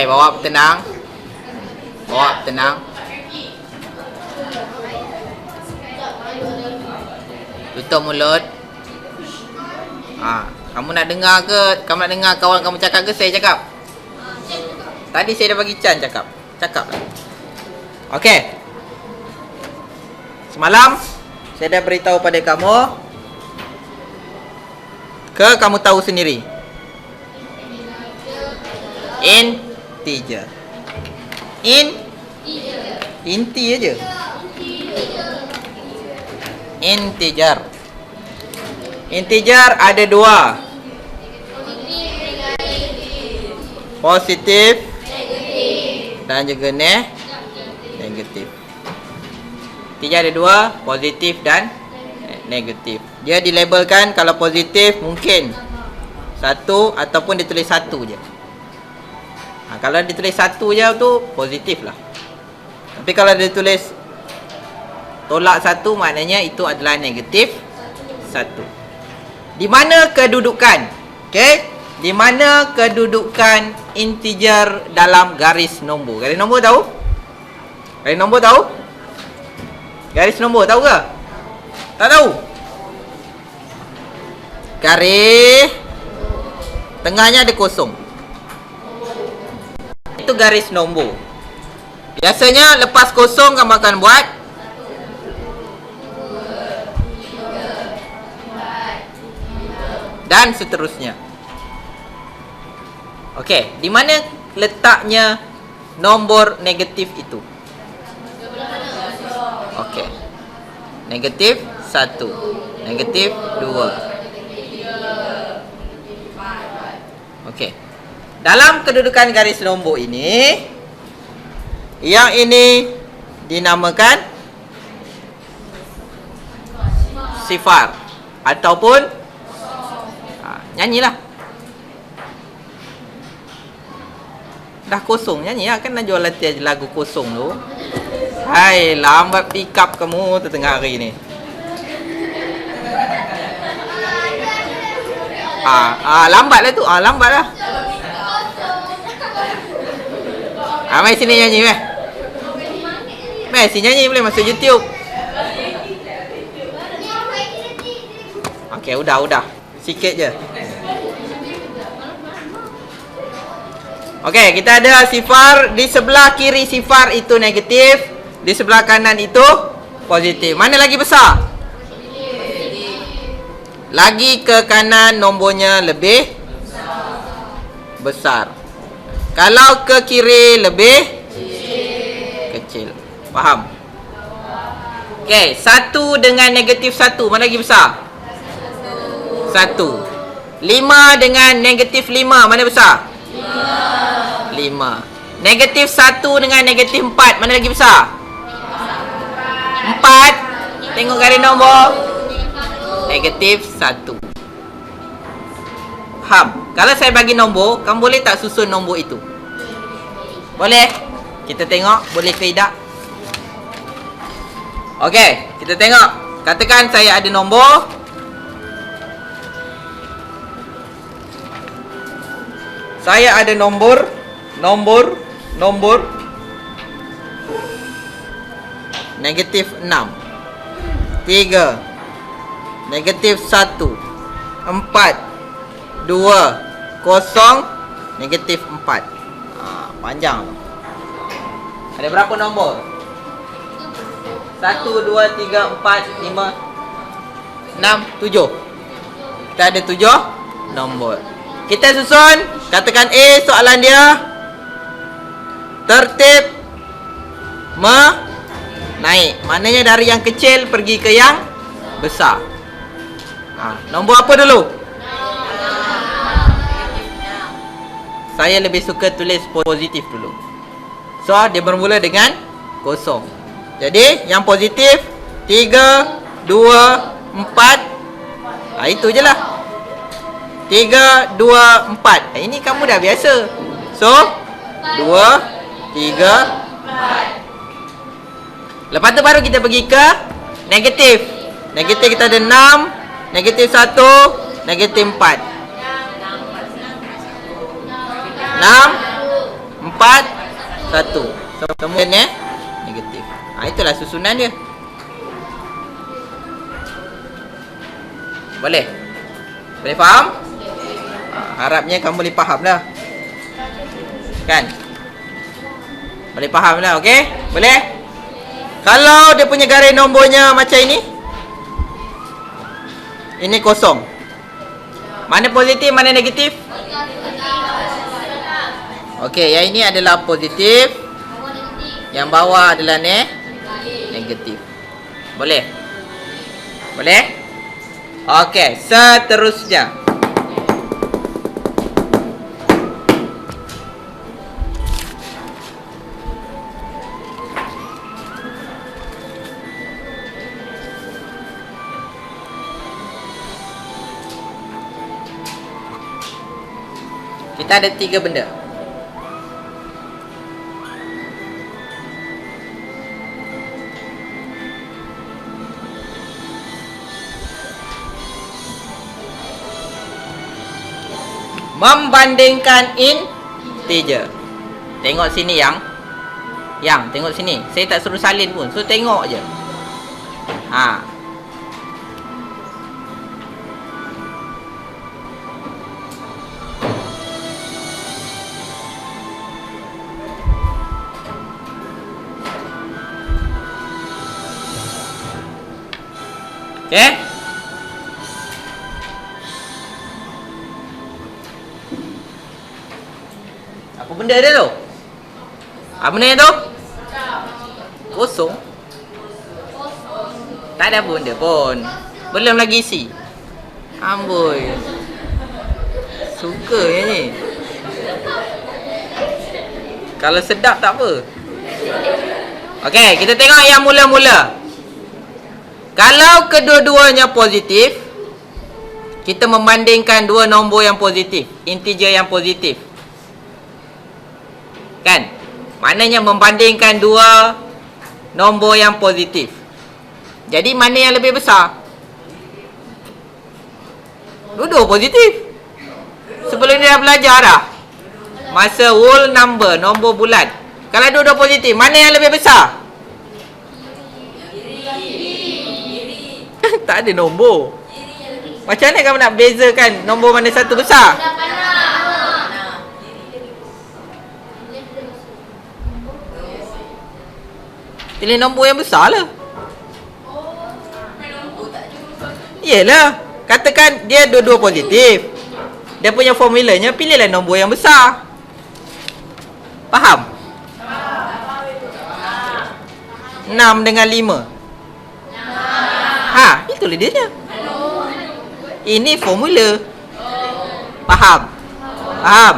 Okey, bawa tenang. Bawa tenang. Tutup mulut. Kamu nak dengar ke? Kamu nak dengar kawan kamu cakap ke saya cakap? Tadi saya dah bagi Chan cakap. Cakap lah. Okey. Semalam saya dah beritahu pada kamu. Kamu tahu sendiri. Integer. Inti aja. Integer. Integer ada dua. Positif dan juga negatif. Integer ada dua, positif dan negatif. Dia dilabelkan kalau positif mungkin satu ataupun ditulis satu je. Kalau ditulis satu je tu positif lah. Tapi kalau ditulis tolak satu maknanya itu adalah negatif satu. Di mana kedudukan? Okey, di mana kedudukan integer dalam garis nombor? Garis nombor tahu? Garis nombor tahu? Garis nombor tahu ke? Tak tahu? Garis tengahnya ada kosong. Itu garis nombor. Biasanya lepas kosong kamu akan buat dan seterusnya. Okey, di mana letaknya nombor negatif itu? Okey. Negatif 1, negatif 2. Okey. Dalam kedudukan garis nombor ini, yang ini dinamakan sifar ataupun nyanyilah. Dah kosong nyanyi lah. Kan nak jual latihan lagu kosong tu. Hai, lambat pick up kamu tengah hari ni. Lambat lah tu. Lambat lah. Mai sini nyanyi meh. Mai sini nyanyi boleh masuk YouTube. Okey, udah. Sikit je. Okey, kita ada sifar. Di sebelah kiri sifar itu negatif, di sebelah kanan itu positif. Mana lagi besar? Lagi ke kanan nombornya lebih besar. Kalau ke kiri lebih kecil. Faham? Okey, 1 dengan negatif 1 mana lagi besar? 1. 5 dengan negatif 5 mana besar? 5. Negatif 1 dengan negatif 4 mana lagi besar? 4. Tengok garis nombor. Negatif 1. Faham? Kalau saya bagi nombor, kamu boleh tak susun nombor itu? Boleh? Kita tengok boleh ke tidak? Okey, kita tengok. Katakan saya ada nombor. Saya ada nombor negatif 6, 3, negatif 1, 4, 2, 0, negatif 4. Panjang tu. Ada berapa nombor? 1, 2, 3, 4, 5, 6, 7. Kita ada 7 nombor. Kita susun. Katakan A, soalan dia tertib naik. Maknanya dari yang kecil pergi ke yang besar. Nombor apa dulu? Saya lebih suka tulis positif dulu. So, dia bermula dengan kosong. Jadi, yang positif 3, 2, 4. Itu je lah. 3, 2, 4. Ini kamu dah biasa. So, 2, 3, 4. Lepas tu baru kita pergi ke negatif. Negatif kita ada 6, negatif 1, negatif 4. 6, 4, 4, 1. Semua negatif. Itulah susunan dia. Boleh? Boleh faham? Harapnya kamu boleh faham dah. Kan? Boleh faham lah, okey? Boleh? Kalau dia punya garis nombornya macam ini, ini kosong. Mana positif, mana negatif? Okey, yang ini adalah positif, yang bawah adalah negatif. Boleh? Boleh? Okey, seterusnya. Kita ada 3 benda. Membandingkan integer. Tengok sini yang tengok sini. Saya tak suruh salin pun. So tengok je. Okay? Apa benda dia tu? Apa benda tu? Kosong. Tak ada apa benda pun. Belum lagi isi. Amboi. Suka yang ni. Kalau sedap tak apa. Okey, kita tengok yang mula-mula. Kalau kedua-duanya positif, kita membandingkan dua nombor yang positif, integer yang positif. Kan? Maknanya membandingkan dua nombor yang positif. Jadi mana yang lebih besar? Dua-dua positif. Sebelum ni dah belajar dah. Masa whole number, nombor bulat. Kalau dua-dua positif, mana yang lebih besar? Tak ada nombor. Macam mana kamu nak bezakan nombor mana satu besar? Pilih nombor yang besar lah. Yelah. Katakan dia dua-dua positif. Dia punya formulanya pilihlah nombor yang besar. Faham? 6 dengan 5. Itulah dia. Ini formula. Faham? Faham?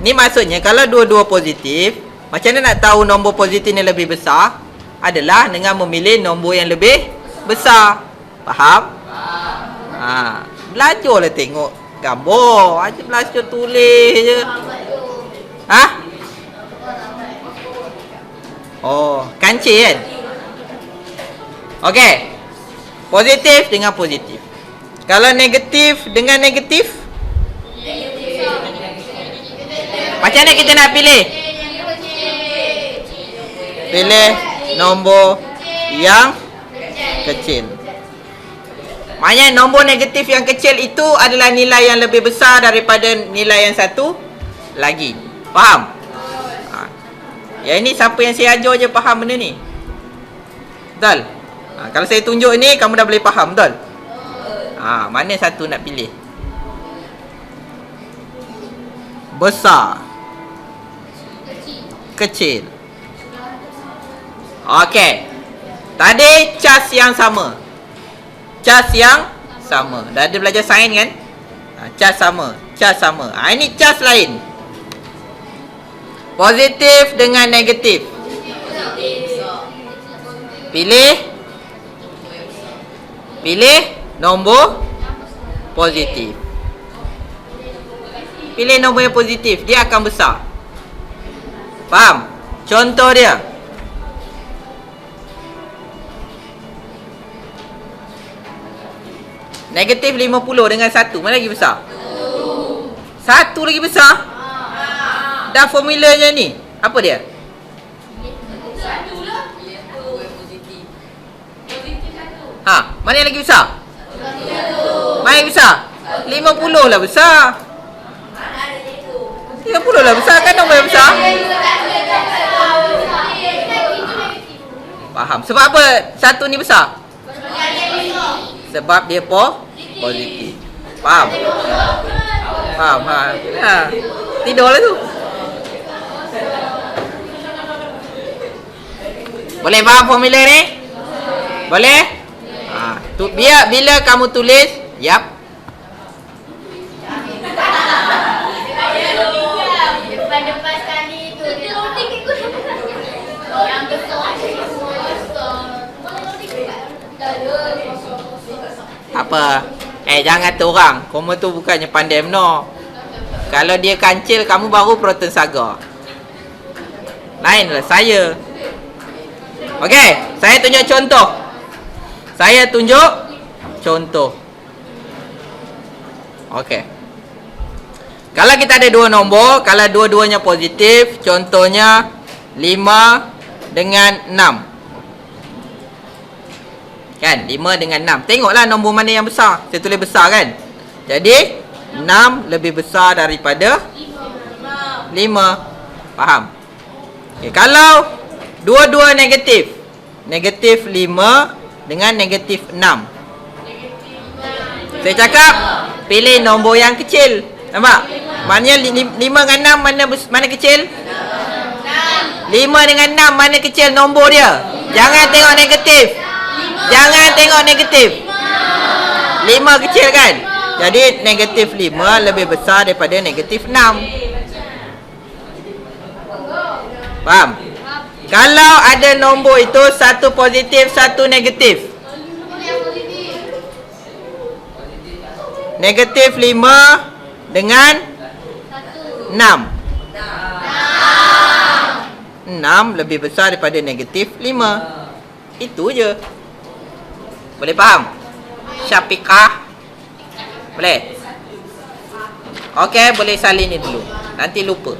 Ni maksudnya kalau dua-dua positif, macam mana nak tahu nombor positif ni lebih besar? Adalah dengan memilih nombor yang lebih besar. Faham? Belajarlah tengok gambar. Aja belajar tulis je. Oh, kancil kan? Okey. Positif dengan positif. Kalau negatif dengan negatif? Macam mana kita nak pilih? Pilih nombor yang kecil. Maknanya nombor negatif yang kecil itu adalah nilai yang lebih besar daripada nilai yang satu lagi. Faham? Yang ini siapa yang saya ajar je faham benda ni. Betul? Kalau saya tunjuk ni, kamu dah boleh faham, betul? Mana satu nak pilih? Besar. Kecil. Okey. Tadi cas yang sama. Cas yang sama. Dah ada belajar sains kan? Cas sama. Cas sama. Ini cas lain. Positif dengan negatif. Pilih nombor positif. Pilih nombor yang positif, dia akan besar. Faham? Contoh dia. Negatif 50 dengan 1, mana lagi besar? 1 lagi besar? dah formulanya ni. Apa dia? Ha, mana yang lagi besar? Mana yang besar? 50 lah besar. 50 lah besar kan nombor yang besar? Faham. Sebab apa satu ni besar? Sebab dia positif. Faham? Faham. Ha. Tidurlah tu. Boleh faham formula ni? Boleh? Ha, tu biar bila kamu tulis, yap. Depan sekali tu dia yang besar. Apa? Jangan tu orang. Kamu tu bukannya pandai no. Kalau dia kancil, kamu baru proton saga. Lainlah saya. Okey, saya tunjuk contoh. Okey. Kalau kita ada dua nombor, kalau dua-duanya positif, contohnya 5 dengan 6. Kan? 5 dengan 6. Tengoklah nombor mana yang besar. Saya tulis besar kan? Jadi 6 lebih besar daripada 5. Faham? Okay, kalau dua-dua negatif. Negatif 5 dengan negatif 6. Saya cakap pilih nombor yang kecil. Nampak? Maknanya 5 dengan 6 mana kecil? 5 dengan 6 mana kecil nombor dia? Jangan tengok negatif. Jangan tengok negatif. 5 kecil kan? Jadi negatif 5 lebih besar daripada negatif 6. Faham? Kalau ada nombor itu satu positif, satu negatif. Negatif 5 dengan 6. 6 lebih besar daripada negatif 5. Itu je. Boleh faham? Syafiqah? Boleh? Okey, boleh salin ni dulu. Nanti lupa.